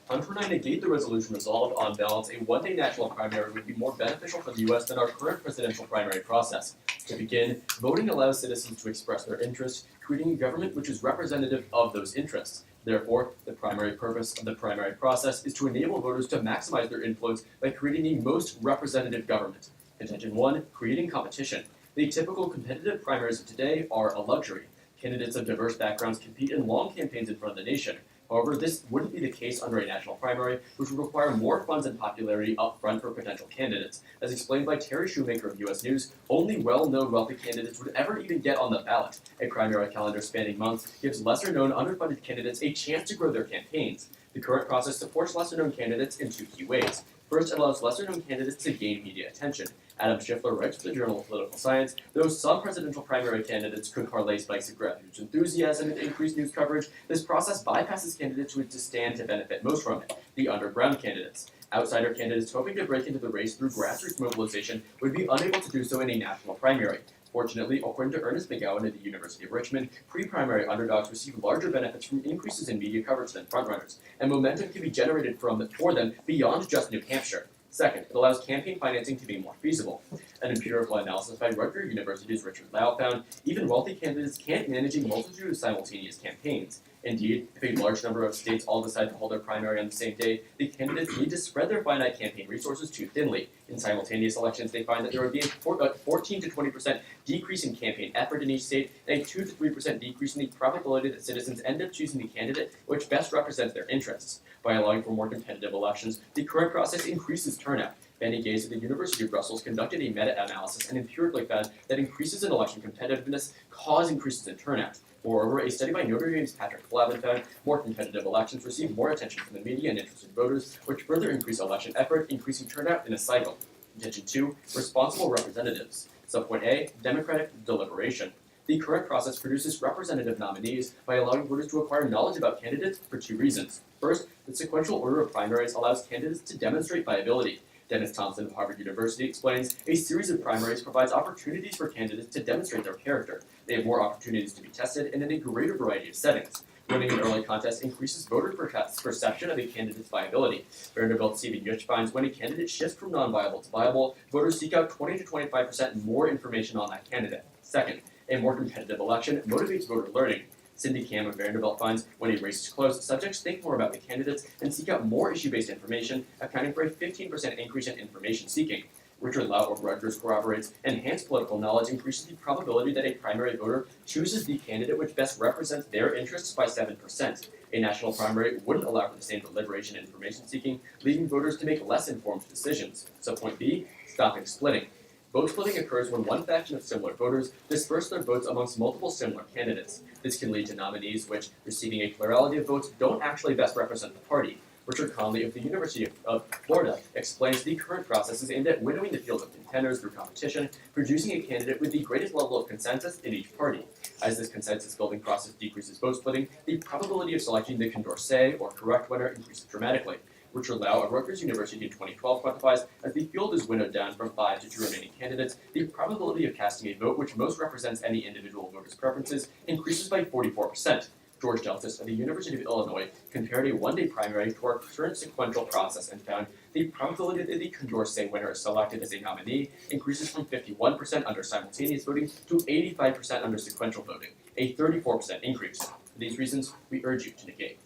On trying to negate the resolution resolved, on balance, a one-day national primary would be more beneficial for the U.S. than our current presidential primary process. To begin, voting allows citizens to express their interests, creating a government which is representative of those interests. Therefore, the primary purpose of the primary process is to enable voters to maximize their influence by creating the most representative government. Contention 1, creating competition. The typical competitive primaries of today are a luxury. Candidates of diverse backgrounds compete in long campaigns in front of the nation. However, this wouldn't be the case under a national primary, which would require more funds and popularity up front for potential candidates. As explained by Terry Shoemaker of U.S. News, only well-known wealthy candidates would ever even get on the ballot. A primary calendar spanning months gives lesser-known underfunded candidates a chance to grow their campaigns. The current process supports lesser-known candidates in two key ways. First, it allows lesser-known candidates to gain media attention. Adam Schiffler writes for the Journal of Political Science, though some presidential primary candidates could parlay spikes of grassroots enthusiasm and increased news coverage, this process bypasses candidates who would stand to benefit most from it, the underground candidates. Outsider candidates hoping to break into the race through grassroots mobilization would be unable to do so in a national primary. Fortunately, according to Ernest McGowan at the University of Richmond, pre-primary underdogs receive larger benefits from increases in media coverage than frontrunners, and momentum can be generated for them beyond just New Hampshire. Second, it allows campaign financing to be more feasible. An empirical analysis by Rutgers University's Richard Lau found even wealthy candidates can't manage a multitude of simultaneous campaigns. Indeed, if a large number of states all decide to hold their primary on the same day, the candidates need to spread their finite campaign resources too thinly. In simultaneous elections, they find that there would be a 14 to 20% decrease in campaign effort in each state, and a 2 to 3% decrease in the probability that citizens end up choosing the candidate which best represents their interests. By allowing for more competitive elections, the current process increases turnout. Benny Gaze at the University of Brussels conducted a meta-analysis and empirically found that increases in election competitiveness cause increases in turnout. Moreover, a study by Notre Dame's Patrick Flavin found more competitive elections receive more attention from the media and interested voters, which further increase election effort, increasing turnout in a cycle. Contention 2, responsible representatives. Subpoint A, democratic deliberation. The current process produces representative nominees by allowing voters to acquire knowledge about candidates for two reasons. First, the sequential order of primaries allows candidates to demonstrate viability. Dennis Thompson of Harvard University explains, a series of primaries provides opportunities for candidates to demonstrate their character. They have more opportunities to be tested and in a greater variety of settings. Winning an early contest increases voter perception of a candidate's viability. Vanderbilt's Stephen Yush finds when a candidate shifts from non-viable to viable, voters seek out 20 to 25% more information on that candidate. Second, a more competitive election motivates voter learning. Cindy Cam of Vanderbilt finds when a race is close, subjects think more about the candidates and seek out more issue-based information, accounting for a 15% increase in information seeking. Richard Lau of Rutgers corroborates, enhanced political knowledge increases the probability that a primary voter chooses the candidate which best represents their interests by 7%. A national primary wouldn't allow for the same deliberation and information seeking, leading voters to make less informed decisions. Subpoint B, stopping splitting. Vote splitting occurs when one faction of similar voters disperse their votes amongst multiple similar candidates. This can lead to nominees which, receiving a plurality of votes, don't actually best represent the party. Richard Conley of the University of Florida explains the current process is aimed at winnowing the field of contenders through competition, producing a candidate with the greatest level of consensus in each party. As this consensus-building process decreases vote splitting, the probability of selecting the Condorcet or correct winner increases dramatically. Richard Lau of Rutgers University in 2012 quantifies, as the field is winnowed down from 5 to 2 remaining candidates, the probability of casting a vote which most represents any individual voter's preferences increases by 44%. George Deltis of the University of Illinois compared a one-day primary to our current sequential process and found the probability that the Condorcet winner is selected as a nominee increases from 51% under simultaneous voting to 85% under sequential voting, a 34% increase. For these reasons, we urge you to negate.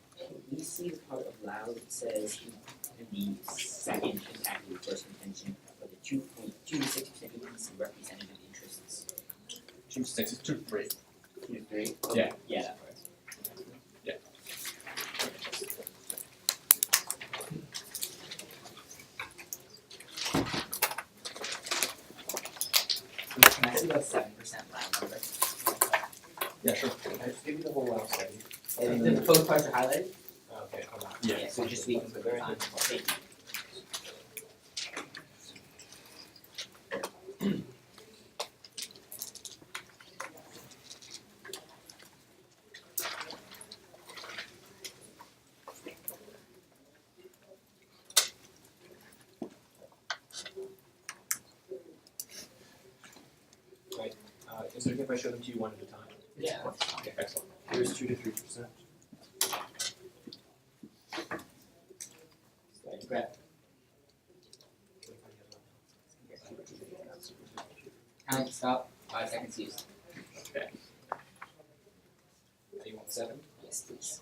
You see the part of Lau that says in the second impact of the first contention of the 2.26% increase in representative interests. 2.6 is 2.3. 2.3? Okay. Yeah. Yeah, that part. Yeah. Can I see that 7% Lau number? Yeah, sure. I just give you the whole Lau study. And then both parts are highlighted? Okay, hold on. Yeah, so just we can put it on. Thank you. Right. Is it okay if I show them to you one at a time? Yeah. Okay, excellent. Here's 2 to 3%. Grab. Time, stop, 5 seconds used. Do you want 7? Yes, please.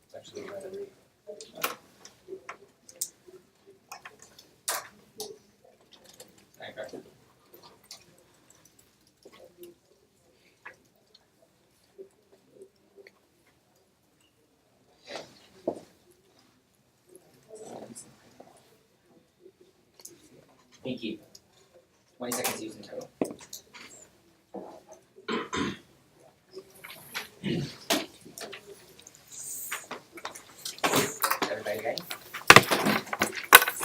It's actually right. Pinecrest. Thank you. 20 seconds used in total. Everybody ready?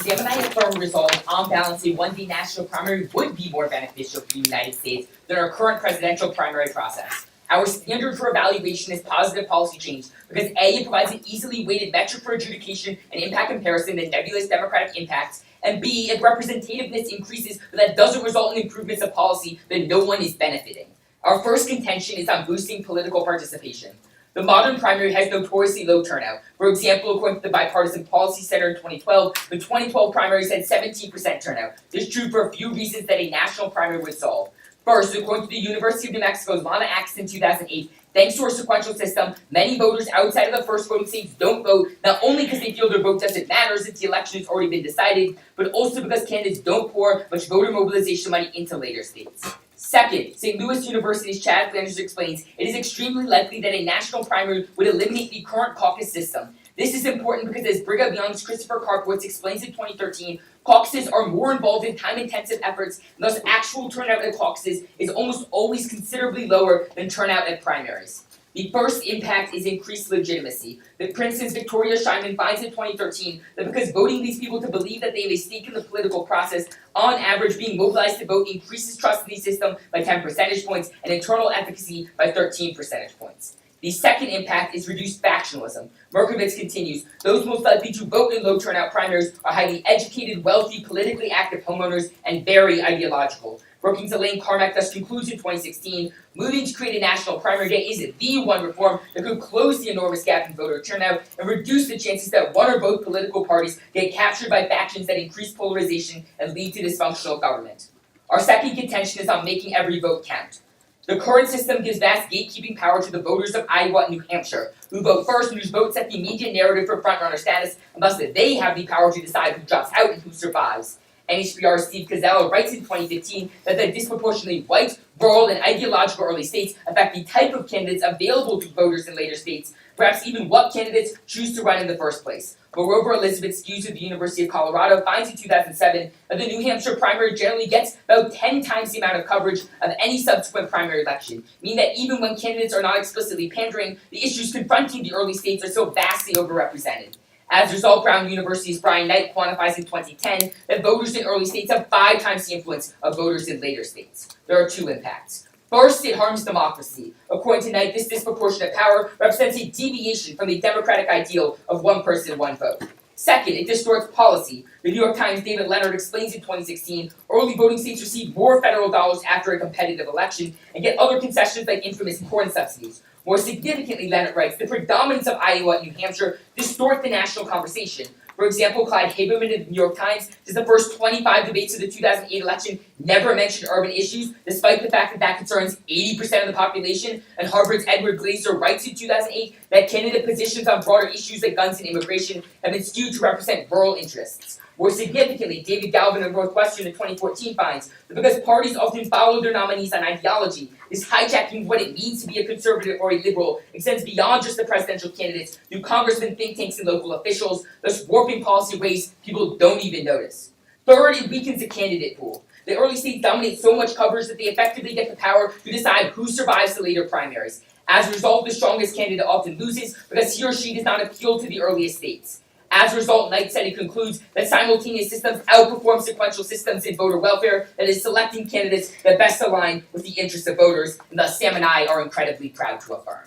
Sam and I affirm resolve on balance a one-day national primary would be more beneficial for the United States than our current presidential primary process. Our standard for evaluation is positive policy change because A, it provides an easily weighted metric for adjudication and impact comparison than nebulous democratic impacts, and B, if representativeness increases but that doesn't result in improvements of policy, then no one is benefiting. Our first contention is on boosting political participation. The modern primary has notoriously low turnout. For example, according to the Bipartisan Policy Center in 2012, the 2012 primaries had 17% turnout. This is true for a few reasons that a national primary would solve. First, according to the University of New Mexico's Lana Axe in 2008, thanks to our sequential system, many voters outside of the first voting states don't vote, not only because they feel their vote doesn't matter since the election has already been decided, but also because candidates don't pour much voter mobilization money into later states. Second, St. Louis University's Chad Flanders explains, it is extremely likely that a national primary would eliminate the current caucus system. This is important because as Brigham Young's Christopher Karpowitz explains in 2013, caucuses are more involved in time-intensive efforts, and thus actual turnout at caucuses is almost always considerably lower than turnout at primaries. The first impact is increased legitimacy. The Princeton's Victoria Scheinman finds in 2013 that because voting leads people to believe that they have a stake in the political process, on average being mobilized to vote increases trust in the system by 10 percentage points and internal efficacy by 13 percentage points. The second impact is reduced factionalism. Merkovitz continues, those most likely to vote in low turnout primaries are highly educated, wealthy, politically active homeowners, and very ideological. Brookings Elaine Carmack thus concludes in 2016, moving to create a national primary day is the one reform that could close the enormous gap in voter turnout and reduce the chances that one or both political parties get captured by factions that increase polarization and lead to dysfunctional government. Our second contention is on making every vote count. The current system gives vast gatekeeping power to the voters of Iowa and New Hampshire, who vote first and whose votes set the media narrative for frontrunner status, and thus that they have the power to decide who drops out and who survives. NHPR's Steve Cazella writes in 2015 that the disproportionately white, rural, and ideological early states affect the type of candidates available to voters in later states, perhaps even what candidates choose to run in the first place. Moreover, Elizabeth Skews of the University of Colorado finds in 2007 that the New Hampshire primary generally gets about 10 times the amount of coverage of any subsequent primary election, meaning that even when candidates are not explicitly pandering, the issues confronting the early states are so vastly overrepresented. As a result, Brown University's Brian Knight quantifies in 2010 that voters in early states have 5 times the influence of voters in later states. There are 2 impacts. First, it harms democracy. According to Knight, this disproportionate power represents a deviation from the democratic ideal of one person, one vote. Second, it distorts policy. The New York Times' David Leonard explains in 2016, early voting states receive more federal dollars after a competitive election and get other concessions like infamous corn subsidies. More significantly, Leonard writes, the predominance of Iowa and New Hampshire distort the national conversation. For example, Clyde Haberman of the New York Times says the first 25 debates of the 2008 election never mentioned urban issues, despite the fact that that concerns 80% of the population, and Harvard's Edward Glaser writes in 2008 that candidate positions on broader issues like guns and immigration have been skewed to represent rural interests. More significantly, David Galvin of Northwestern in 2014 finds that because parties often follow their nominees on ideology, this hijacking of what it means to be a conservative or a liberal extends beyond just the presidential candidates through congressmen, think tanks, and local officials, thus warping policy ways people don't even notice. Third, it weakens the candidate pool. The early states dominate so much coverage that they effectively get the power to decide who survives the later primaries. As a result, the strongest candidate often loses because he or she does not appeal to the earliest states. As a result, Nats16 concludes that simultaneous systems outperform sequential systems in voter welfare, that is, selecting candidates that best align with the interests of voters, and thus Sam and I are incredibly proud to affirm.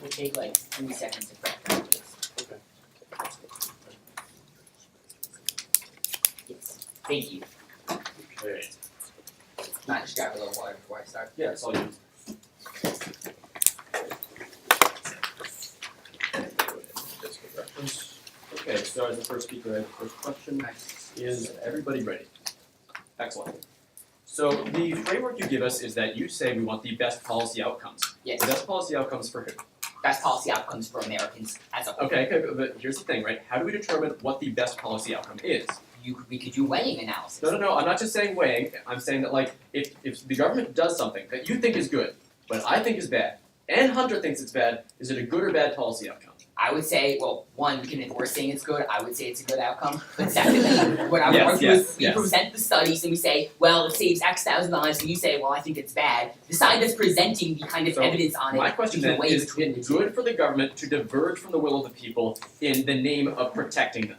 We'll take like 3 seconds to prep this. Yes, thank you. Okay. Might just grab a little water before I start. Yeah, it's all you. Okay, so as the first speaker, I have the first question. Is everybody ready? Excellent. So the framework you give us is that you say we want the best policy outcomes. Yes. The best policy outcomes for who? Best policy outcomes for Americans as a whole. Okay, but here's the thing, right? How do we determine what the best policy outcome is? We could do weighing analysis. No, I'm not just saying weighing. I'm saying that, like, if the government does something that you think is good, but I think is bad, and Hunter thinks it's bad, is it a good or bad policy outcome? I would say, well, one, if we're saying it's good, I would say it's a good outcome. But secondly, what I would argue is we present the studies and we say, well, it saves X thousand lives, and you say, well, I think it's bad. The side that's presenting the kind of So, evidence on it, my question you can then weigh is between the it two. good for the government to diverge from the will of the people in the name of protecting them?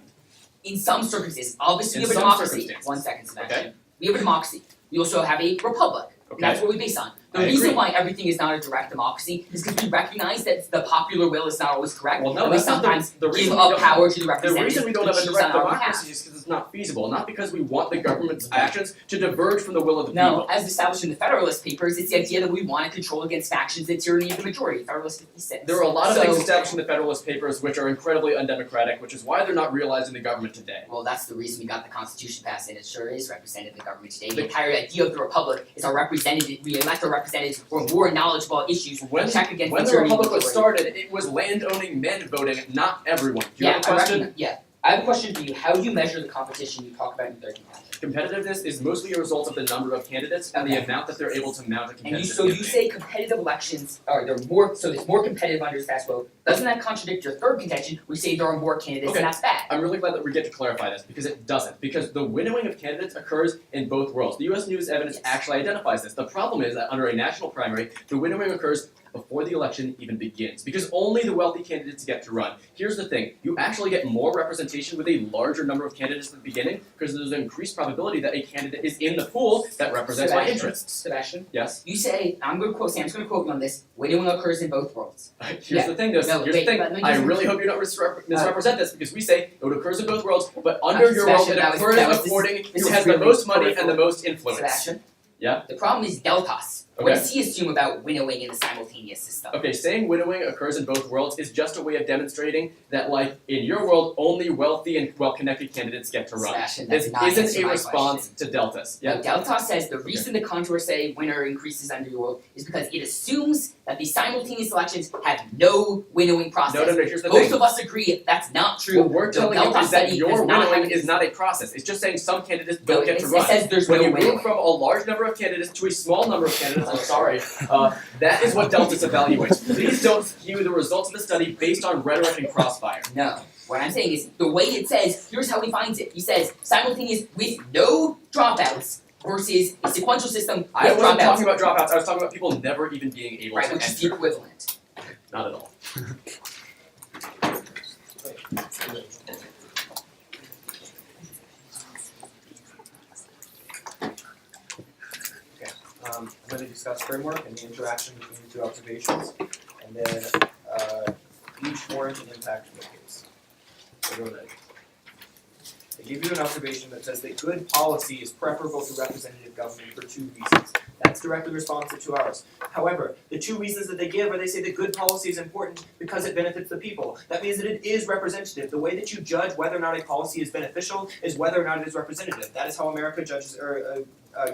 In some circumstances, obviously In we have a some democracy. circumstances. 1 second, Sebastian. Okay. We have a democracy. We also have a republic. And Okay. that's what we base on. The I reason agree. why everything is not a direct democracy is because we recognize that the popular will is not always correct. Well, no, and we that's not sometimes the give reason we up don't- power to the The representatives reason we don't to have a choose direct on our behalf. democracy is because it's not feasible, not because we want the government's actions to diverge from the will of the No, people. as established in the Federalist Papers, it's the idea that we want to control against factions and tyranny of the majority, Federalist 56. There are a lot of So- things established in the Federalist Papers which are incredibly undemocratic, which is why they're not realized in the government today. Well, that's the reason we got the Constitution passed, and it sure is represented in the government today. The- The entire idea of the Republic is our representative, we elect our representatives who are more knowledgeable about issues, When, check against when the the tyranny of Republic was majority. started, it was land-owning men voting, not everyone. Do you Yeah, have a question? I have a question for you. How do you measure the competition you talk about in third competition? Competitiveness is mostly a result of the number of candidates and the amount that they're able to mount a competitive And you campaign. say competitive elections are there's more competitive under fast vote. Doesn't that contradict your third contention? We say there are more candidates Okay. and that's bad. I'm really glad that we get to clarify this because it doesn't. Because the winnowing of candidates occurs in both worlds. The U.S. News evidence Yes. actually identifies this. The problem is that under a national primary, the winnowing occurs before the election even begins because only the wealthy candidates get to run. Here's the thing, you actually get more representation with a larger number of candidates at the beginning because there's an increased probability that a candidate is in the pool that represents my interests. Sebastian, Yes? you say, I'm going to quote you on this, winnowing occurs in both worlds. Here's the thing, though. No, Here's wait, the thing. but let me I just- really hope you don't misrepresent this because we say it occurs in both worlds, but under your world Sebastian, it that was- occurs that was- according this who is has the really most money peripheral. and the most influence. Sebastian? Yeah? The problem is deltas. What Okay. does he assume about winnowing in the simultaneous system? Okay, saying winnowing occurs in both worlds is just a way of demonstrating that, like, in your world, only wealthy and well-connected candidates get to run. Sebastian, This that's not answer isn't a my response to deltas. No, Yeah? Delta says the reason the contours say winner increases under your world is because it assumes that the simultaneous elections have no winnowing process. No, here's the Most thing. of us agree that's not true. What we're The telling you Delta is that study your does not winnowing have is not a process. It's just saying some candidates No, don't get to it run. says there's When no you winnowing. move from a large number of candidates to a small number of candidates, I'm sorry, that is what deltas evaluates. Please don't skew the results of the study based on rhetoric and crossfire. No. What I'm saying is the way it says, here's how he finds it. He says simultaneous with no dropouts versus a sequential system with I wasn't dropouts. talking about dropouts, I was talking about people never even being able Right, to which is the enter. equivalent. Not at all. I'm going to discuss framework and the interaction between the two observations, and then each warrant and impact of the case. So go ahead. I give you an observation that says that good policy is preferable to representative government for 2 reasons. That's directly responsive to ours. However, the 2 reasons that they give are they say that good policy is important because it benefits the people. That means that it is representative. The way that you judge whether or not a policy is beneficial is whether or not it is representative. That is how America judges or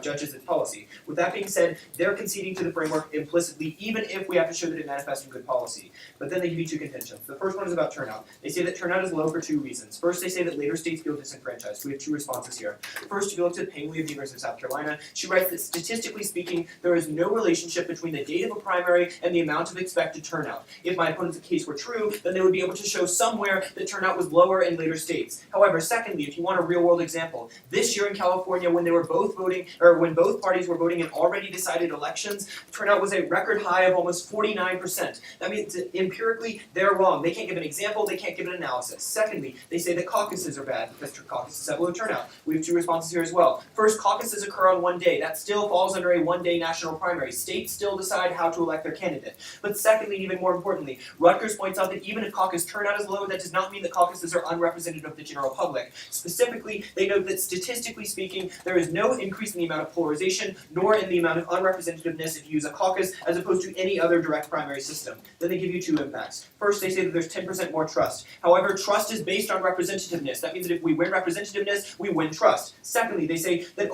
judges its policy. With that being said, they're conceding to the framework implicitly, even if we have to show that it manifests in good policy. But then they give you two contentions. The first one is about turnout. They say that turnout is low for two reasons. First, they say that later states feel disenfranchised. We have two responses here. First, if you look at Pinecrest of the University of South Carolina, she writes that statistically speaking, there is no relationship between the date of a primary and the amount of expected turnout. If my opponent's case were true, then they would be able to show somewhere that turnout was lower in later states. However, secondly, if you want a real-world example, this year in California, when they were both voting, or when both parties were voting in already decided elections, turnout was a record high of almost 49%. That means that empirically, they're wrong. They can't give an example, they can't give an analysis. Secondly, they say that caucuses are bad because caucuses have low turnout. We have two responses here as well. First, caucuses occur on one day. That still falls under a one-day national primary. States still decide how to elect their candidate. But secondly, and even more importantly, Rutgers points out that even if caucus turnout is low, that does not mean that caucuses are unrepresentative of the general public. Specifically, they note that statistically speaking, there is no increase in the amount of polarization, nor in the amount of unrepresentativeness if you use a caucus, as opposed to any other direct primary system. Then they give you two impacts. First, they say that there's 10% more trust. However, trust is based on representativeness. That means that if we win representativeness, we win trust. Secondly, they say that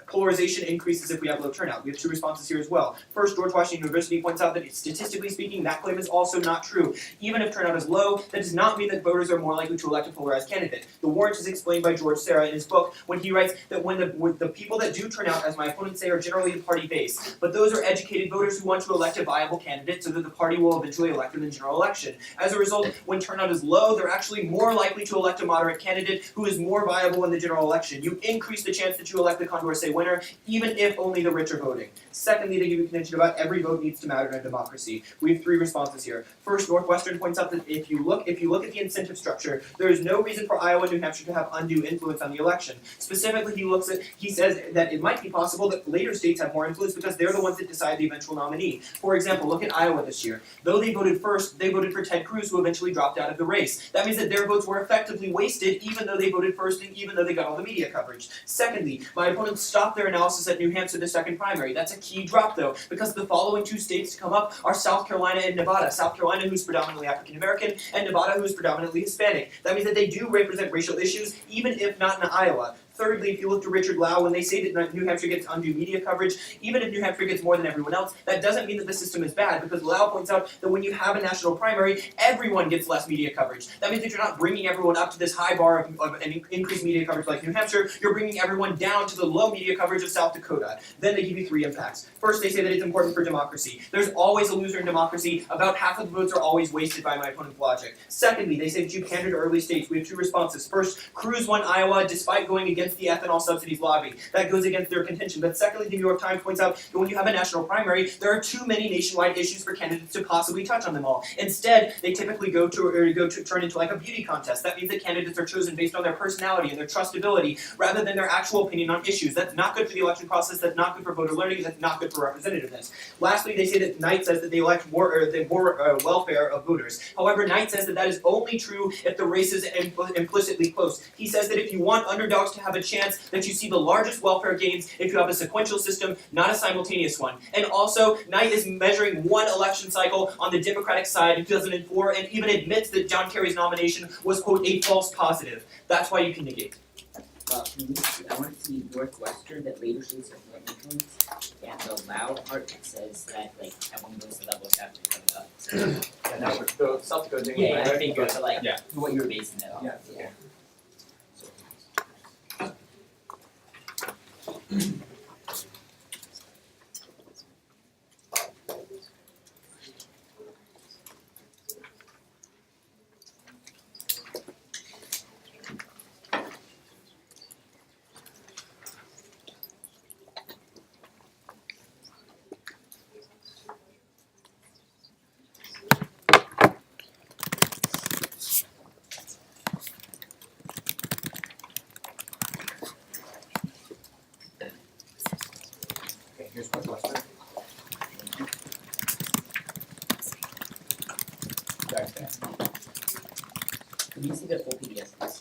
polarization increases if we have low turnout. We have two responses here as well. First, George Washington University points out that statistically speaking, that claim is also not true. Even if turnout is low, that does not mean that voters are more likely to elect a polarized candidate. The warrant is explained by George Serra in his book when he writes that when the people that do turn out, as my opponents say, are generally the party base, but those are educated voters who want to elect a viable candidate so that the party will eventually elect them in the general election. As a result, when turnout is low, they're actually more likely to elect a moderate candidate who is more viable in the general election. You increase the chance that you elect the Condorcet winner, even if only the rich are voting. Secondly, they give you contention about every vote needs to matter in a democracy. We have three responses here. First, Northwestern points out that if you look at the incentive structure, there is no reason for Iowa and New Hampshire to have undue influence on the election. Specifically, he says that it might be possible that later states have more influence because they're the ones that decide the eventual nominee. For example, look at Iowa this year. Though they voted first, they voted for Ted Cruz, who eventually dropped out of the race. That means that their votes were effectively wasted, even though they voted first and even though they got all the media coverage. Secondly, my opponents stopped their analysis at New Hampshire, the second primary. That's a key drop, though, because the following two states to come up are South Carolina and Nevada. South Carolina, who's predominantly African American, and Nevada, who's predominantly Hispanic. That means that they do represent racial issues, even if not in Iowa. Thirdly, if you look to Richard Lau, when they say that New Hampshire gets undue media coverage, even if New Hampshire gets more than everyone else, that doesn't mean that the system is bad, because Lau points out that when you have a national primary, everyone gets less media coverage. That means that you're not bringing everyone up to this high bar of an increased media coverage like New Hampshire, you're bringing everyone down to the low media coverage of South Dakota. Then they give you three impacts. First, they say that it's important for democracy. There's always a loser in democracy. About half of the votes are always wasted by my opponent's logic. Secondly, they say that you pander to early states. We have two responses. First, Cruz won Iowa despite going against the ethanol subsidies lobby. That goes against their contention. But secondly, the New York Times points out that when you have a national primary, there are too many nationwide issues for candidates to possibly touch on them all. Instead, they typically go to turn into like a beauty contest. That means that candidates are chosen based on their personality and their trustability rather than their actual opinion on issues. That's not good for the election process. That's not good for voter learning. That's not good for representativeness. Lastly, they say that Knight says that they elect more welfare of voters. However, Knight says that that is only true if the race is implicitly close. He says that if you want underdogs to have a chance, that you see the largest welfare gains if you have a sequential system, not a simultaneous one. And also, Knight is measuring one election cycle on the Democratic side in 2004 and even admits that John Kerry's nomination was, quote, a false positive. That's why you can negate. I want to see Northwestern that later states have more influence. Yeah, the loud part that says that everyone goes to level have to come up. Yeah, that was the South Dakota thing. Yeah, I right? think it's Yeah. what you're basing it on. Yeah. Okay, here's Northwestern. Back there. Can you see the full PDF please?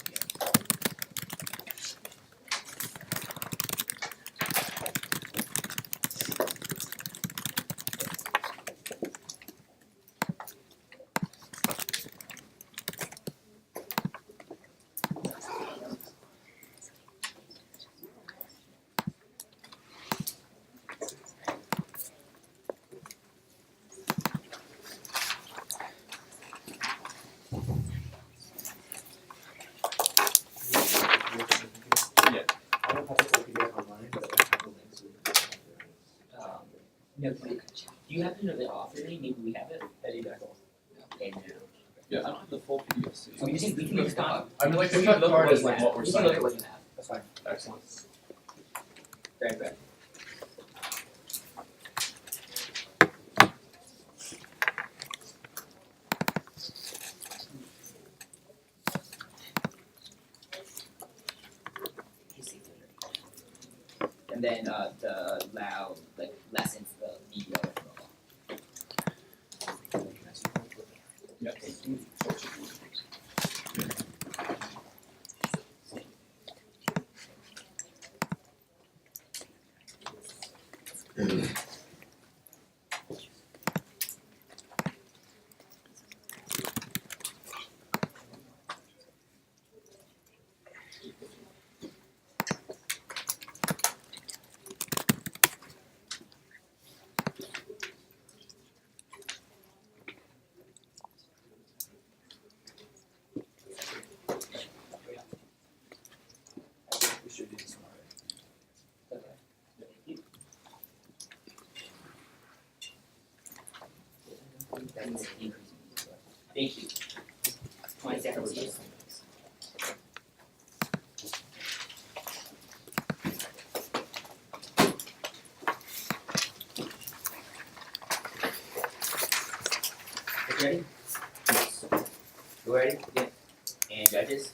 PDF of the computer? Yeah. I don't have the full PDF online, but I have the links so we can check it out. No, do you happen to know the author name? Maybe we have it. Eddie Beckel. Okay, no. Yeah, I don't have the full PDF. So we can look at I mean, like, we the can look card at is like what we're we can look signing. at what you have. That's fine. Excellent. Very good. And then the loud like lessens the video. Yeah. We should do this one already. Thank you. 20 seconds each. You ready? Yes. You ready? Yeah. And judges?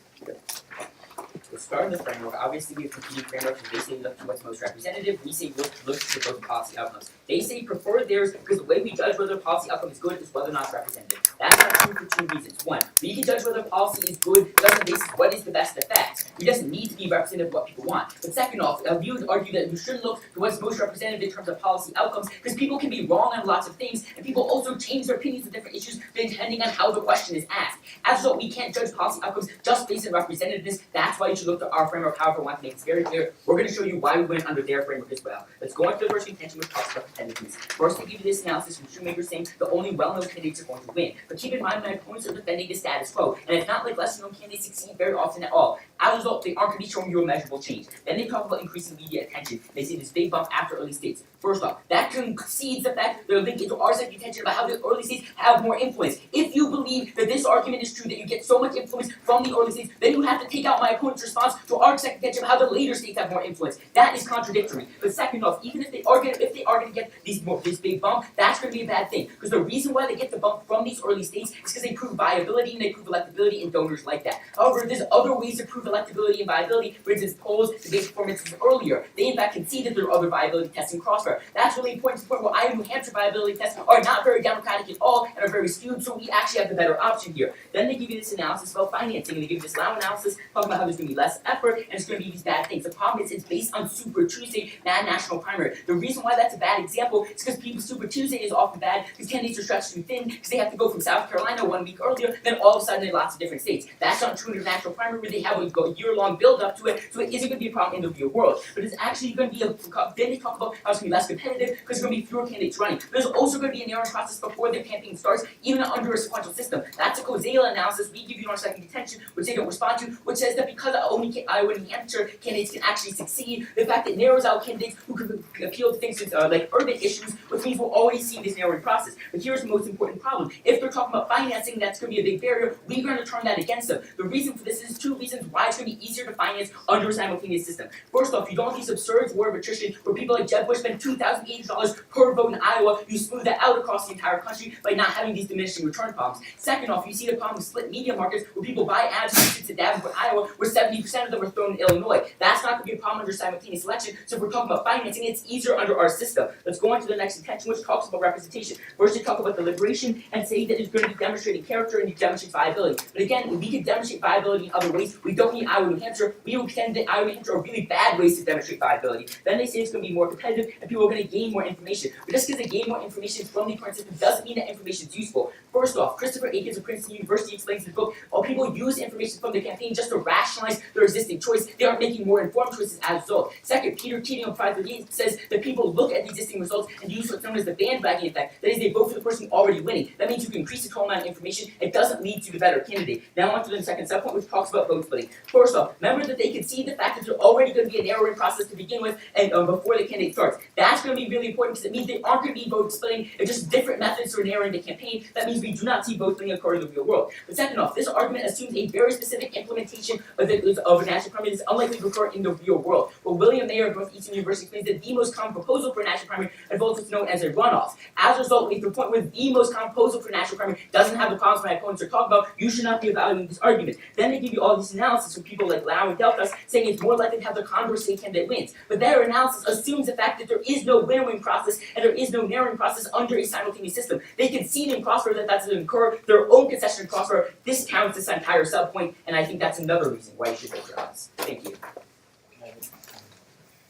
We'll start with the framework. Obviously, we have competing frameworks. They say look to what's most representative. We say look to both policy outcomes. They say prefer theirs because the way we judge whether a policy outcome is good is whether or not it's representative. That's not true for two reasons. One, we can judge whether a policy is good just on the basis of what is the best effect. It doesn't need to be representative of what people want. But second off, we would argue that you should look to what's most representative in terms of policy outcomes because people can be wrong on lots of things and people also change their opinions on different issues depending on how the question is asked. As a result, we can't judge policy outcomes just based on representativeness. That's why you should look to our framework. However, I want to make this very clear. We're going to show you why we went under their framework as well. Let's go into the first contention, which talks about competitiveness. First, to give you this analysis from Shoemaker saying the only well-known candidates are going to win. But keep in mind, my opponents are defending the status quo, and it's not like lesser-known candidates succeed very often at all. As a result, they aren't going to be showing you a measurable change. Then they talk about increasing media attention. They see this big bump after early states. First off, that concedes the fact they're linked into our second contention about how the early states have more influence. If you believe that this argument is true, that you get so much influence from the early states, then you have to take out my opponent's response to our second contention about how the later states have more influence. That is contradictory. But second off, even if they are going to get this big bump, that's going to be a bad thing. Because the reason why they get the bump from these early states is because they prove viability and they prove electability in donors like that. However, there's other ways to prove electability and viability. For instance, polls, debate performances earlier. They in fact conceded there are other viability tests in Crossfire. That's really important to the point where Iowa, New Hampshire viability tests are not very democratic at all and are very skewed, so we actually have the better option here. Then they give you this analysis about financing, and they give you this Lau analysis talking about how there's going to be less effort and it's going to be these bad things. The problem is it's based on Super Tuesday, not national primary. The reason why that's a bad example is because people Super Tuesday is often bad because candidates are stretched too thin because they have to go from South Carolina 1 week earlier, then all of a sudden in lots of different states. That's not true in national primary where they have a year-long build up to it, so it isn't going to be a problem in the real world. But it's actually going to be then they talk about how it's going to be less competitive because there's going to be fewer candidates running. There's also going to be a narrowing process before the campaign starts, even under a sequential system. That's a Kozela analysis we give you in our second contention, which they don't respond to, which says that because only Iowa and New Hampshire candidates can actually succeed, the fact that it narrows out candidates who can appeal to things like urban issues, which means we'll always see this narrowing process. But here's the most important problem. If they're talking about financing, that's going to be a big barrier. We're going to turn that against them. The reason for this is two reasons why it's going to be easier to finance under a simultaneous system. First off, you don't have these absurd war of attrition where people like Jeb Bush spend $2,800 per vote in Iowa. You smooth that out across the entire country by not having these diminishing return problems. Second off, you see the problem with split media markets where people buy ads from sits at Davenport, Iowa, where 70% of them are thrown in Illinois. That's not going to be a problem under simultaneous election. So if we're talking about financing, it's easier under our system. Let's go on to the next contention, which talks about representation. First, they talk about deliberation and say that it's going to be demonstrating character and demonstrate viability. But again, we can demonstrate viability in other ways. We don't need Iowa, New Hampshire. We will pretend that Iowa, New Hampshire are really bad ways to demonstrate viability. Then they say it's going to be more competitive and people are going to gain more information. But just because they gain more information from the current system doesn't mean that information is useful. First off, Christopher Akins of Princeton University explains in his book, while people use information from the campaign just to rationalize their existing choice, they aren't making more informed choices as a result. Second, Peter Keating of 538 says that people look at the existing results and use what's known as the bandwagon effect. That is, they vote for the person already winning. That means you can increase the total amount of information. It doesn't lead to the better candidate. Now on to the second subpoint, which talks about vote splitting. First off, remember that they concede the fact that there's already going to be a narrowing process to begin with and before the candidate starts. That's going to be really important because it means they aren't going to be vote splitting. It's just different methods for narrowing the campaign. That means we do not see vote splitting occur in the real world. But second off, this argument assumes a very specific implementation of a national primary that is unlikely to occur in the real world. Well, William Mayer of Northeastern University explains that the most common proposal for a national primary involves what's known as a runoff. As a result, if the point where the most common proposal for a national primary doesn't have the problems my opponents are talking about, you should not be evaluating this argument. Then they give you all this analysis from people like Lau and Deltas saying it's more likely to have the converse state candidate wins. But their analysis assumes the fact that there is no winnowing process and there is no narrowing process under a simultaneous system. They concede in Crossfire that that's to incur their own concession in Crossfire discounts this entire subpoint, and I think that's another reason why you should vote for us. Thank you.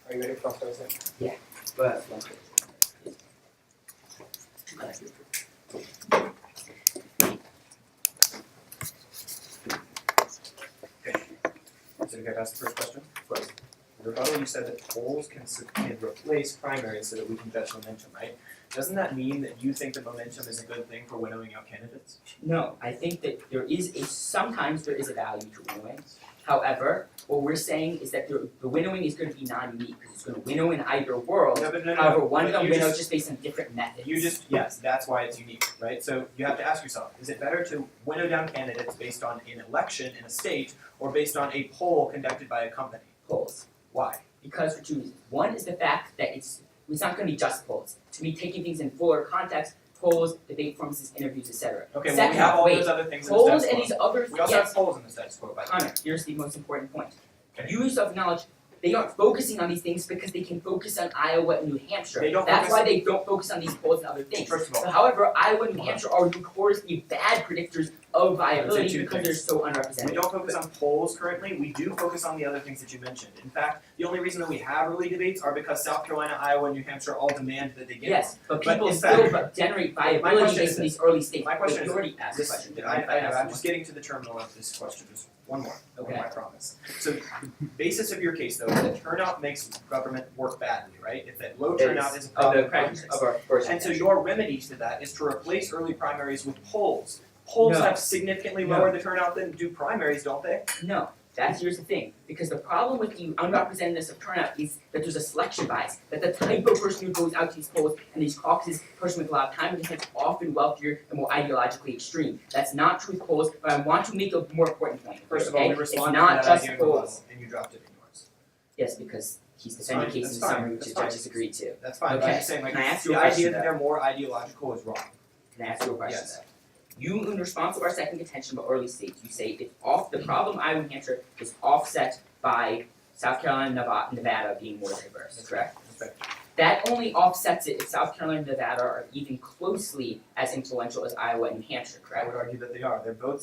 Are you ready for Crossfire? Yeah. Go ahead. So you ask the first question? First. Rebuttal, you said that polls can replace primaries so that we can judge momentum, right? Doesn't that mean that you think that momentum is a good thing for winnowing out candidates? No, I think that sometimes there is a value to winnowing. However, what we're saying is that the winnowing is going to be non-unique because it's going to winnow in either world. However, one of them winnows just based on different methods. Yes, that's why it's unique, right? So you have to ask yourself, is it better to winnow down candidates based on an election in a state or based on a poll conducted by a company? Polls. Why? Because for two reasons. One is the fact that it's not going to be just polls. To be taking things in fuller context, polls, debate forums, interviews, etc. Okay, well, we have all those other things in the polls status and quo. these other We also have polls in the status quo, by the way. Connor, here's the most important point. Okay. You yourself acknowledge they aren't focusing on these things because they can focus on Iowa and New Hampshire. They don't That's focus- why they don't focus on these polls and other things. First of all, So, however, Iowa and New Hampshire are notoriously bad predictors of viability two because things. they're so we unrepresented. don't focus on polls currently, we do focus on the other things that you mentioned. In fact, the only reason that we have early debates are because South Carolina, Iowa, and New Hampshire all demand that they get Yes, but But people in still fact- generate my viability question based is on these early states. My question You is already asked the this, question. I know, I'm Ask just getting to the terminal of this question, just one more, Okay. I promise. So, the basis of your case though, is that turnout makes government work badly, right? If that low turnout is a of problem the for primaries. of our first And so intention. your remedy to that is to replace early primaries with polls. Polls No. have significantly lower the turnout than do primaries, don't they? No, here's the thing. Because the problem with the unrepresentativeness of turnout is that there's a selection bias. That the type of person who goes out to these polls and these caucuses, person with a lot of time, is often wealthier and more ideologically extreme. That's not true with polls, but I want to make a more important point. First of all, okay? we responded It's to not that just idea in rebuttal, polls. and you dropped it in yours. Yes, because he's That's defending fine, cases in that's fine, summary, which that's the fine. judges agreed to. That's fine, but I'm Okay. just saying, like, Can I ask the you a idea question, that they're more ideological is wrong. Can I ask you a question? Yes. You, in response to our second contention about early states, you say it's off. The problem Iowa and New Hampshire is offset by South Carolina and Nevada being more diverse. That's Correct? That's right. That only offsets it if South Carolina and Nevada are even closely as influential as Iowa and New Hampshire. I Correct? would argue that they are. They're both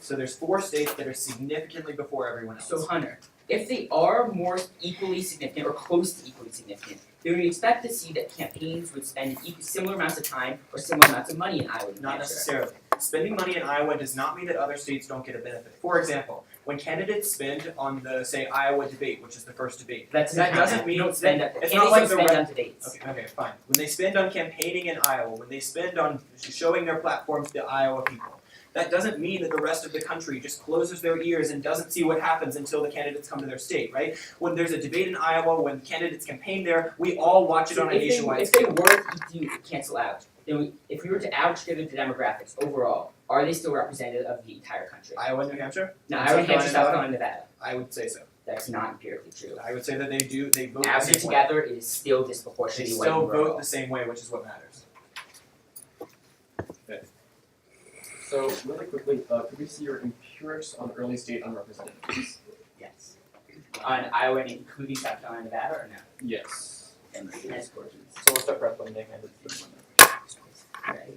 so there's 4 states that are significantly before everyone else. So Hunter, if they are more equally significant or close to equally significant, then we expect to see that campaigns would spend similar amounts of time or similar amounts of money in Iowa and New Not Hampshire. necessarily. Spending money in Iowa does not mean that other states don't get a benefit. For example, when candidates spend on the, say, Iowa debate, which is the first debate, That doesn't mean you don't spend. it's Candidates not like don't the spend re- on debates. Okay, fine. When they spend on campaigning in Iowa, when they spend on showing their platforms to Iowa people, that doesn't mean that the rest of the country just closes their ears and doesn't see what happens until the candidates come to their state, right? When there's a debate in Iowa, when candidates campaign there, we all watch it So on a if nationwide they scale. were to cancel out, then if we were to average together the demographics overall, are they still representative of the entire country? Iowa, New Hampshire? No, South Iowa, New Hampshire, Carolina, South Carolina, Nevada. I would say so. That's not empirically true. I would say that they vote the Averaged same way. together, it is still They disproportionately white still and rural. vote the same way, which is what matters. So really quickly, could we see your empirics on early state unrepresented, please? Yes. On Iowa, including South Carolina, Nevada, or no? Yes. And nice questions. So we'll start breath when they hand it to you. Right.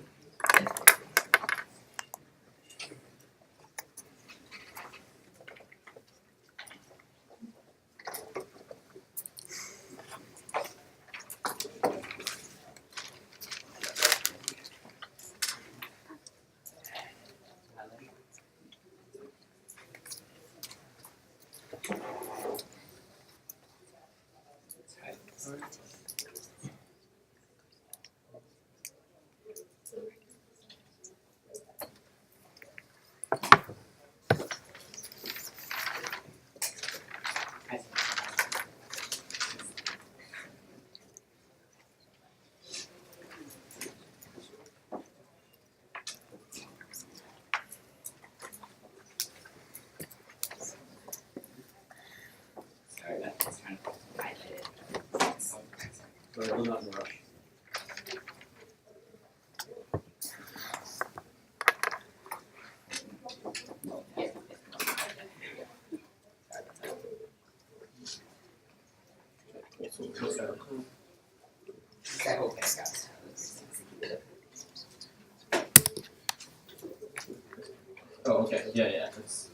just kind of highlight it. Right, we're not in a rush. That whole paragraph. Oh, okay, yeah, that's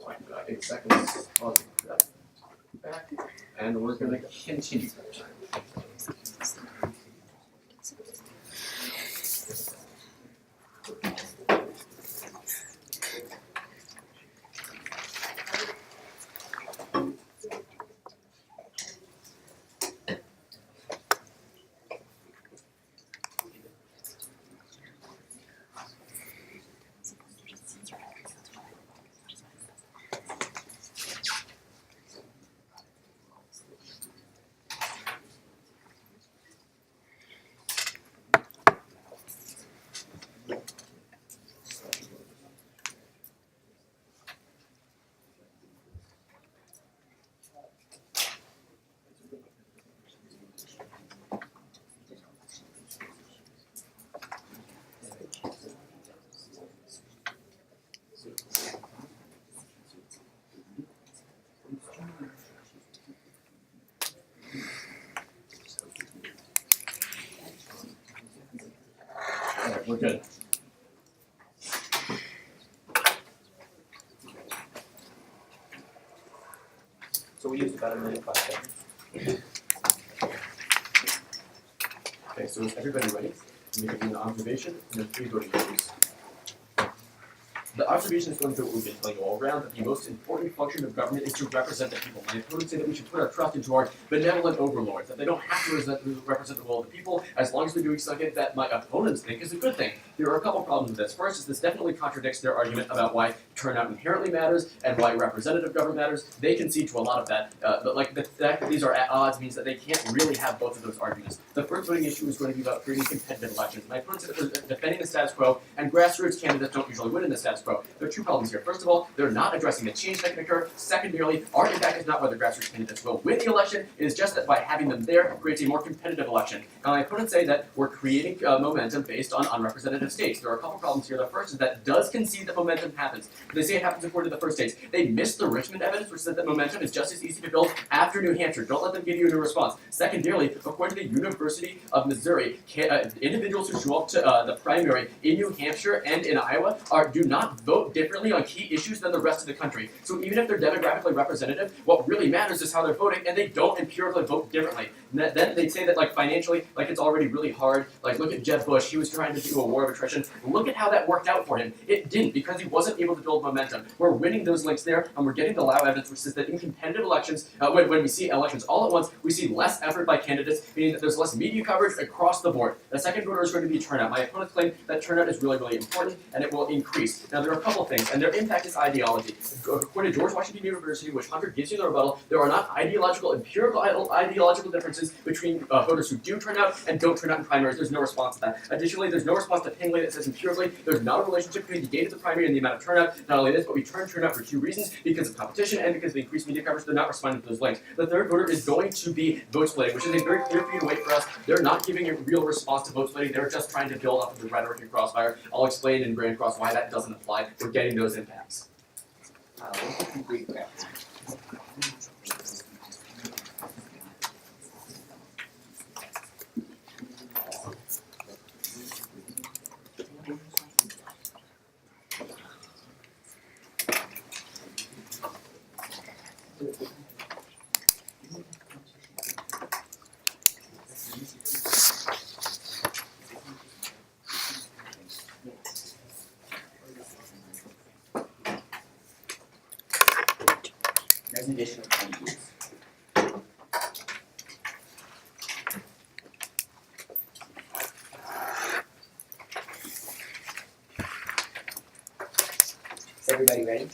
fine, 8 seconds, I'll take that back, and we're gonna continue. Alright, we're good. So we used about a minute, 5 seconds. Okay, so is everybody ready? I'm gonna give you an observation and then 3 voting issues. The observation is going to what we've been telling you all around, that the most important function of government is to represent the people. My opponents say that we should put our trust into our benevolent overlords, that they don't have to represent the will of the people, as long as they're doing something that my opponents think is a good thing. There are a couple problems with this. First is this definitely contradicts their argument about why turnout inherently matters and why representative government matters. They concede to a lot of that, but like the fact that these are at odds means that they can't really have both of those arguments. The first voting issue is going to be about creating competitive elections. My opponents say that they're defending the status quo, and grassroots candidates don't usually win in the status quo. There are 2 problems here. First of all, they're not addressing the change that can occur. Secondarily, our impact is not whether grassroots candidates will win the election. It is just that by having them there creates a more competitive election. Now, my opponents say that we're creating momentum based on unrepresentative states. There are a couple problems here. The first is that does concede that momentum happens. They say it happens according to the first states. They missed the Richmond evidence, which said that momentum is just as easy to build after New Hampshire. Don't let them give you a new response. Secondarily, according to the University of Missouri, individuals who show up to the primary in New Hampshire and in Iowa do not vote differently on key issues than the rest of the country. So even if they're demographically representative, what really matters is how they're voting, and they don't empirically vote differently. And then they say that like financially, like it's already really hard. Like look at Jeb Bush, he was trying to do a war of attrition. Look at how that worked out for him. It didn't, because he wasn't able to build momentum. We're winning those links there, and we're getting the Lao evidence, which says that in competitive elections, when we see elections all at once, we see less effort by candidates, meaning that there's less media coverage across the board. The second voter is going to be turnout. My opponents claim that turnout is really, really important, and it will increase. Now there are a couple things, and their impact is ideology. According to George Washington University, which Hunter gives you in the rebuttal, there are not empirical ideological differences between voters who do turn out and don't turn out in primaries. There's no response to that. Additionally, there's no response to Pingley that says empirically there's not a relationship between the date of the primary and the amount of turnout. Not only this, but we turnout for 2 reasons: because of competition and because of the increased media coverage. They're not responding to those links. The third voter is going to be vote splitting, which is a very clear for you to wait for us. They're not giving a real response to vote splitting. They're just trying to build up of the rhetoric in Crossfire. I'll explain in Grand Cross why that doesn't apply. We're getting those impacts. There's an additional 20 years. Is everybody ready?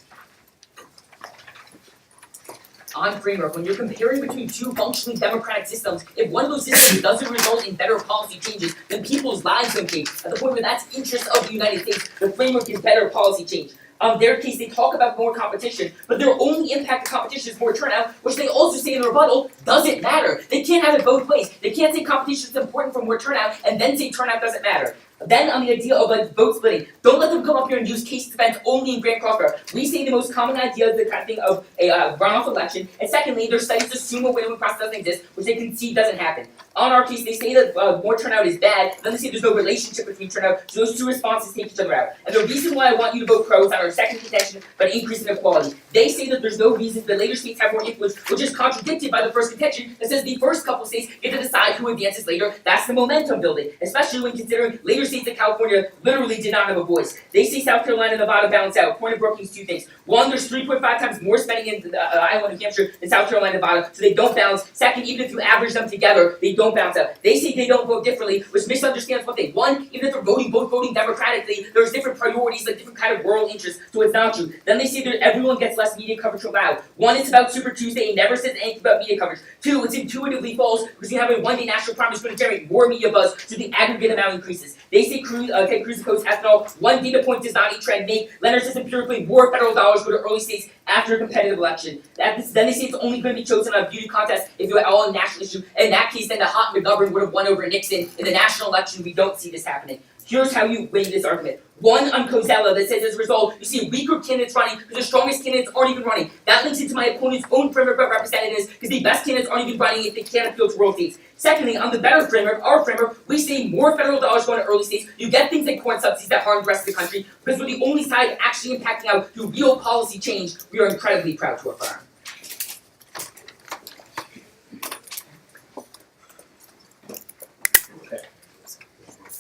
On framework, when you're comparing between 2 functionally democratic systems, if one of those systems doesn't result in better policy changes, then people's lives don't change. At the point where that's interest of the United States, the framework is better policy change. their case, they talk about more competition, but their only impact of competition is more turnout, which they also say in the rebuttal doesn't matter. They can't have it both ways. They can't say competition is important for more turnout and then say turnout doesn't matter. Then on the idea of like vote splitting, don't let them come up here and use case defense only in Grant Crossbar. We say the most common idea is the kind of thing of a runoff election, and secondly, their studies assume a winnowing process doesn't exist, which they concede doesn't happen. On our case, they say that more turnout is bad, then they say there's no relationship between turnout, so those two responses take each other out. And the reason why I want you to vote pro is on our second contention, but increase in equality. They say that there's no reason that later states have more influence, which is contradicted by the first contention that says the first couple states get to decide who advances later. That's the momentum building, especially when considering later states like California literally did not have a voice. They say South Carolina and Nevada balance out. Point of Brookings, two things. One, there's 3.5 times more spending in Iowa and New Hampshire than South Carolina and Nevada, so they don't balance. Second, even if you average them together, they don't balance out. They say they don't vote differently, which misunderstands one thing. One, even if they're both voting democratically, there's different priorities, like different kind of rural interests, so it's not true. Then they say that everyone gets less media coverage from Iowa. One, it's about Super Tuesday, it never says anything about media coverage. Two, it's intuitively false, because you have a one-day national primary is going to generate more media buzz, so the aggregate amount increases. They say Ted Cruz opposed ethanol. One data point does not a trend make. Leonard says empirically more federal dollars go to early states after a competitive election. Then they say it's only going to be chosen on a beauty contest if you had all a national issue. In that case, then the hot McGovern would have won over Nixon. In the national election, we don't see this happening. Here's how you weigh this argument. One on Cozella that says as a result, you see weaker candidates running because the strongest candidates aren't even running. That links into my opponent's own framework of representatives because the best candidates aren't even running if they can't appeal to rural states. Secondly, on the better framework, our framework, we say more federal dollars going to early states. You get things like corn subsidies that harm the rest of the country because we're the only side actually impacting out through real policy change. We are incredibly proud to affirm.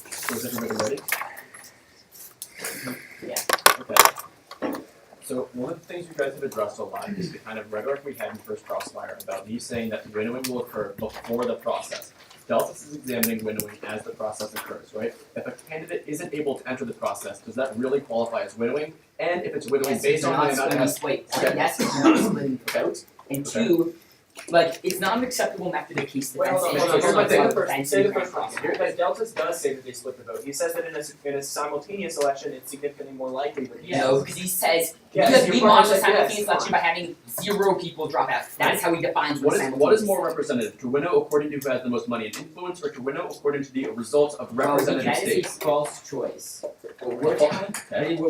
So is everybody ready? Yeah. Okay. So one of the things you guys have addressed a lot is the kind of rhetoric we had in First Crossfire about me saying that winnowing will occur before the process. Deltas is examining winnowing as the process occurs, right? If a candidate isn't able to enter the process, does that really qualify as winnowing? And if it's winnowing based on whether or not it has... Wait, Okay. yes, it's not splitting votes, and Okay. two, like, it's not an acceptable method of case Wait, defense. hold on, It's hold on. just Say the like first, defense say the in first Grant one. Crossbar. Because Deltas does say that they split the vote. He says that in a simultaneous election, it's significantly more likely, but he No, because he says Yes, because your we partner launched a said simultaneous yes. election by having 0 people drop out. That is how he defines What simultaneous. is more representative? To winnow according to who has the most money and influence, or to winnow according to the results of Well, representative that states? is a false choice. What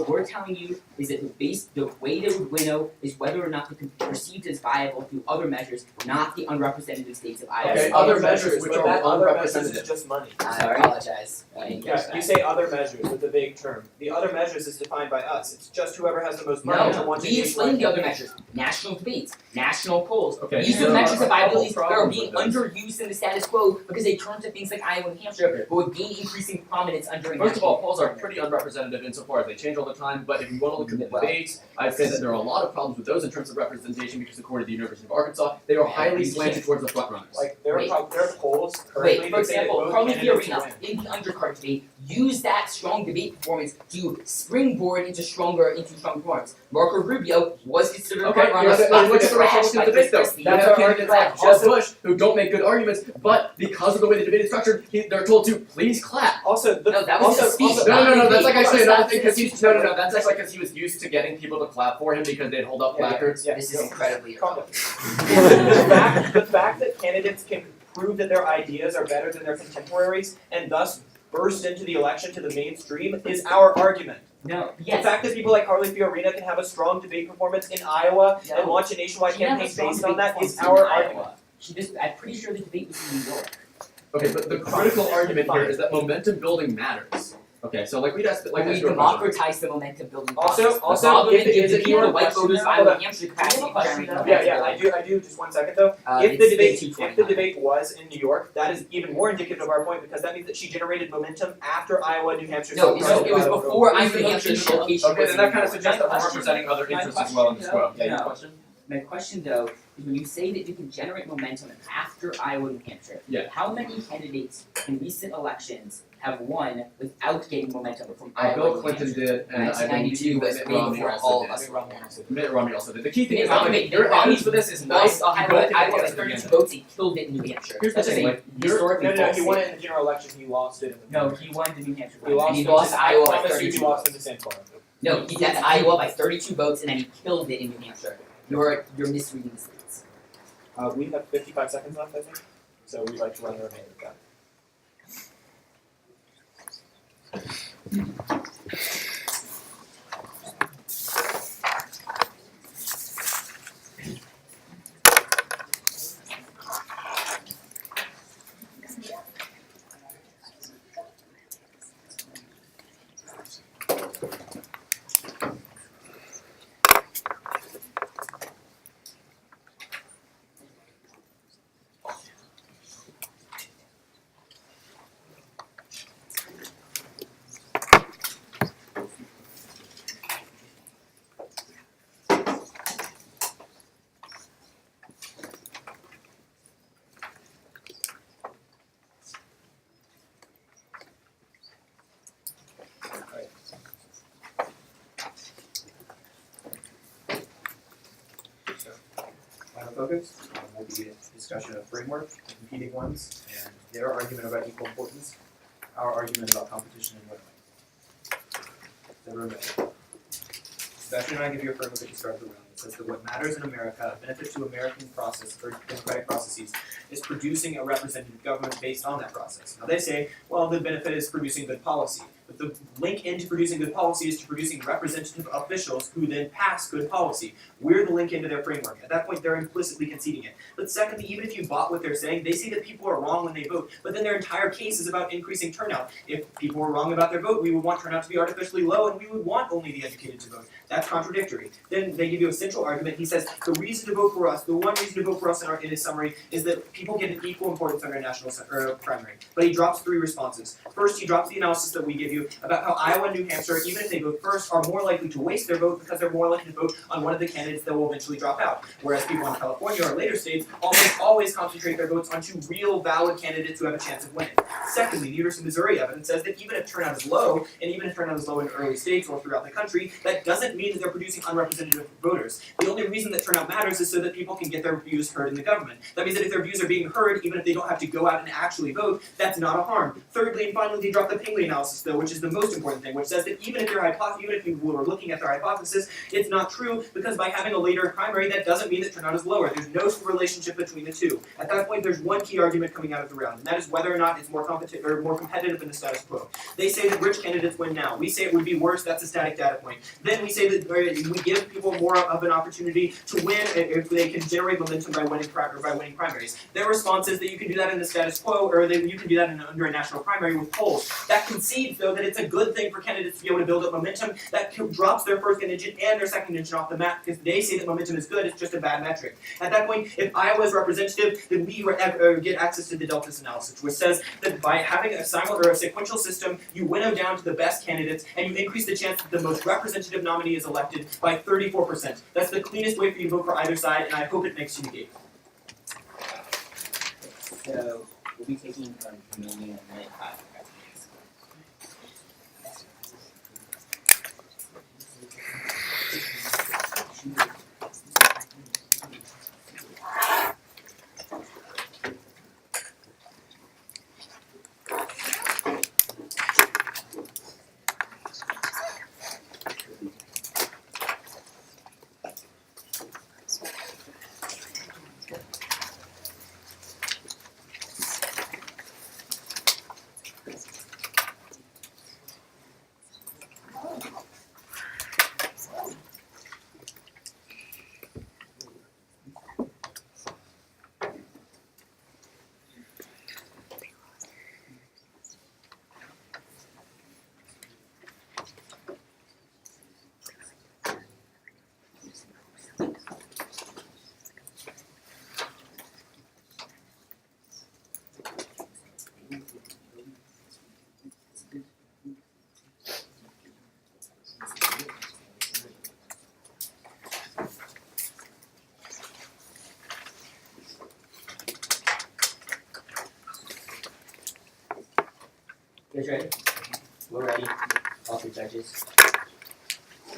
we're telling you is that the way they would winnow is whether or not they can be perceived as viable through other measures, not the unrepresentative states of Iowa. Okay, other other measures, measures which but are that other measures unrepresentative. is just money. I apologize. I didn't catch Yeah, you that. say other measures with a vague term. The other measures is defined by us. It's just whoever has the most money to No, want to we use explained the like- other measures. National debates, national polls. Okay, These there are are measures a of couple viability that are problems being with this. underused in the status quo because they turn to things like Iowa and Hampshire, but would gain increasing prominence under a First of all, national polls are primary. pretty unrepresentative insofar as they change all the time, but if you want to look at the debates, I'd say that there are a lot of problems with those in terms of representation because according to the University of Arkansas, they are highly slanted towards the front runners. Like there Wait. there are polls currently Wait, for that say that example, both Carly candidates Fiorina win. in the undercard debate used that strong debate performance to springboard into stronger performance. Marco Rubio was considered a Okay, front runner, let's but look was at the trashed Republican by debate Chris though. Christie. You have That's our candidates like argument. Jeb Also- Bush who don't make good arguments, but because of the way the debate is structured, they're told to please clap. Also, the, No, that was also, a speech. also- No, that's like actually another thing because That's he's no, that's actually because he was used to getting people to clap for him because they'd hold up Yeah, placards. yeah, This is yeah. incredibly Calm down. irrelevant. the fact that candidates can prove that their ideas are better than their contemporaries and thus burst into the election to the mainstream is our argument. No, The yes. fact that people like Carly Fiorina can have a strong debate performance in Iowa and No. launch a nationwide She didn't have campaign a strong based on debate that is performance our in argument. Iowa. I'm pretty sure the debate was in New York. Okay, but the critical argument here is that momentum building matters. Okay, so like we'd ask, like we ask you a question. democratize the momentum building Also- process. also, rather than if it- give is the it people your white question voters now? Iowa Hold and on. Hampshire Do you capacity have a to question generate now? Yeah, momentum. I do. Just 1 second though. It's If the debate, been if 2:29. the debate was in New York, that is even more indicative of our point because that means that she generated momentum after Iowa, New Hampshire. No, South it was Carolina, before Nevada. Iowa and Hampshire the location Okay, was then in that New kind of York. suggests that we're question- representing other my interests as well in this question, quote. Yeah, your no. question? My question though is when you say that you can generate momentum after Iowa and New Hampshire, Yeah. how many candidates in recent elections have won without getting momentum from Iowa Bill and Clinton New Hampshire? did, and I 1992 believe was that way Mitt Romney before also all did. of us. Mitt Romney also did. The key thing Mitt is that Romney- like, your Mitt Romney evidence for this is nice. Lost You don't think Iowa it by gets 32 again. votes, he killed it in New Hampshire. Here's the That's thing, a like, you're- historically No, false he won statement. it in the general election. He lost it. No, he won the New Hampshire He one, lost and he it. lost I Iowa by promise you, 32 he lost in votes. the same form. No, he got Iowa by 32 votes and then he killed it in New Hampshire. You're misreading the states. We have 55 seconds left, I think. So we'd like to run the remainder of that. Final focus will be a discussion of framework, the competing ones, and their argument about equal importance, our argument about competition and winning. The roommate. Sebastian and I give you a framework at the start of the round. It says that what matters in America, a benefit to American process or democratic processes, is producing a representative government based on that process. Now they say, well, the benefit is producing good policy. But the link into producing good policy is to producing representative officials who then pass good policy. We're the link into their framework. At that point, they're implicitly conceding it. But secondly, even if you bought what they're saying, they say that people are wrong when they vote, but then their entire case is about increasing turnout. If people were wrong about their vote, we would want turnout to be artificially low, and we would want only the educated to vote. That's contradictory. Then they give you a central argument. He says, the reason to vote for us, the one reason to vote for us in his summary, is that people get an equal importance under a national primary. But he drops 3 responses. First, he drops the analysis that we give you about how Iowa and New Hampshire, even if they vote first, are more likely to waste their vote because they're more likely to vote on one of the candidates that will eventually drop out. Whereas people in California or later states almost always concentrate their votes onto real valid candidates who have a chance of winning. Secondly, the University of Missouri evidence says that even if turnout is low, and even if turnout is low in early states or throughout the country, that doesn't mean that they're producing unrepresentative voters. The only reason that turnout matters is so that people can get their views heard in the government. That means that if their views are being heard, even if they don't have to go out and actually vote, that's not a harm. Thirdly and finally, they drop the Pingley analysis, though, which is the most important thing, which says that even if you were looking at their hypothesis, it's not true because by having a later primary, that doesn't mean that turnout is lower. There's no relationship between the two. At that point, there's one key argument coming out of the round, and that is whether or not it's more competitive than the status quo. They say that rich candidates win now. We say it would be worse. That's a static data point. Then we say that we give people more of an opportunity to win if they can generate momentum by winning primaries. Their response is that you can do that in the status quo, or that you can do that under a national primary with polls. That concedes, though, that it's a good thing for candidates to be able to build up momentum. That drops their first engine and their second engine off the map because they say that momentum is good. It's just a bad metric. At that point, if Iowa is representative, then we get access to the deltas analysis, which says that by having a sequential system, you winnow down to the best candidates and you increase the chance that the most representative nominee is elected by 34%. That's the cleanest way for you to vote for either side, and I hope it makes you negate. So we'll be taking maybe a minute 5. You guys ready? We're ready. All 3 judges.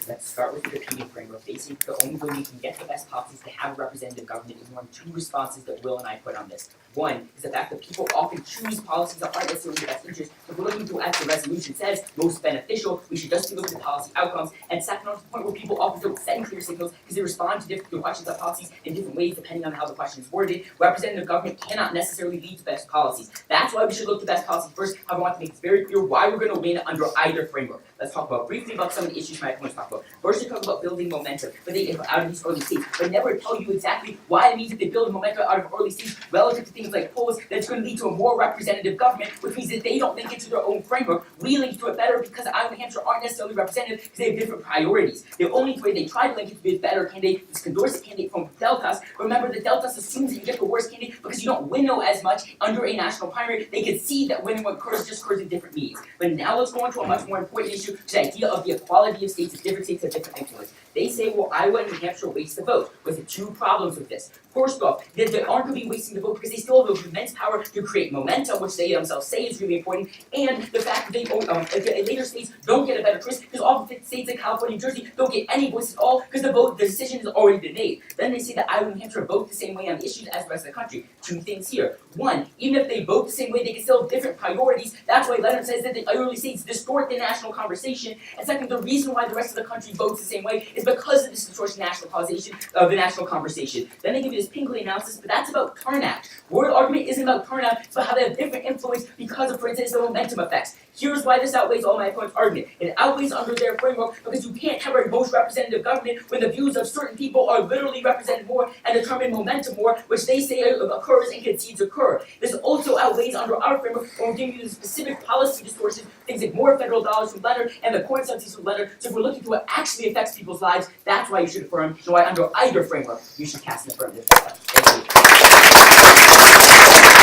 Let's start with the repeating framework. Basically, the only way we can get the best policies to have a representative government is one of two responses that Will and I put on this. One is the fact that people often choose policies that aren't necessarily in the best interest. If we're looking to, as the resolution says, most beneficial, we should just be looking at policy outcomes. And second, on to the point where people often don't send clear signals because they respond to different questions of policies in different ways depending on how the question is worded. Representative government cannot necessarily lead to best policies. That's why we should look to best policies first. I want to make it very clear why we're going to win under either framework. Let's talk briefly about some of the issues my opponents talk about. First, they talk about building momentum, but they out of these early stages, but never tell you exactly why it means that they build momentum out of early stages relative to things like polls. That's going to lead to a more representative government, which means that they don't link it to their own framework. We link to it better because Iowa and New Hampshire aren't necessarily representative because they have different priorities. The only way they try to link it to be a better candidate is Condorcet candidate from Deltas. Remember that Deltas assumes that you get the worst candidate because you don't winnow as much under a national primary. They can see that winning occurs just occurs in different means. But now let's go on to a much more important issue, which is the idea of the equality of states. Different states have different influence. They say, well, Iowa and New Hampshire waste the vote. With two problems with this. First off, they aren't going to be wasting the vote because they still have immense power to create momentum, which they themselves say is really important, and the fact that they later states don't get a better choice because all the states like California and Jersey don't get any voice at all because the decision has already been made. Then they say that Iowa and New Hampshire vote the same way on issues as the rest of the country. Two things here. One, even if they vote the same way, they can still have different priorities. That's why Leonard says that the early states distort the national conversation. And second, the reason why the rest of the country votes the same way is because of this distortion national causation of the national conversation. Then they give you this Pinkley analysis, but that's about turnout. Word argument isn't about turnout, it's about how they have different influence because of, for instance, the momentum effects. Here's why this outweighs all my opponent's argument. It outweighs under their framework because you can't have a most representative government when the views of certain people are literally represented more and determine momentum more, which they say occurs and concedes occur. This also outweighs under our framework when we're giving you the specific policy distortions, things like more federal dollars from Leonard and the coin subsidies from Leonard. So if we're looking to what actually affects people's lives, that's why you should affirm, and why under either framework you should cast an affirmative ballot. Thank you.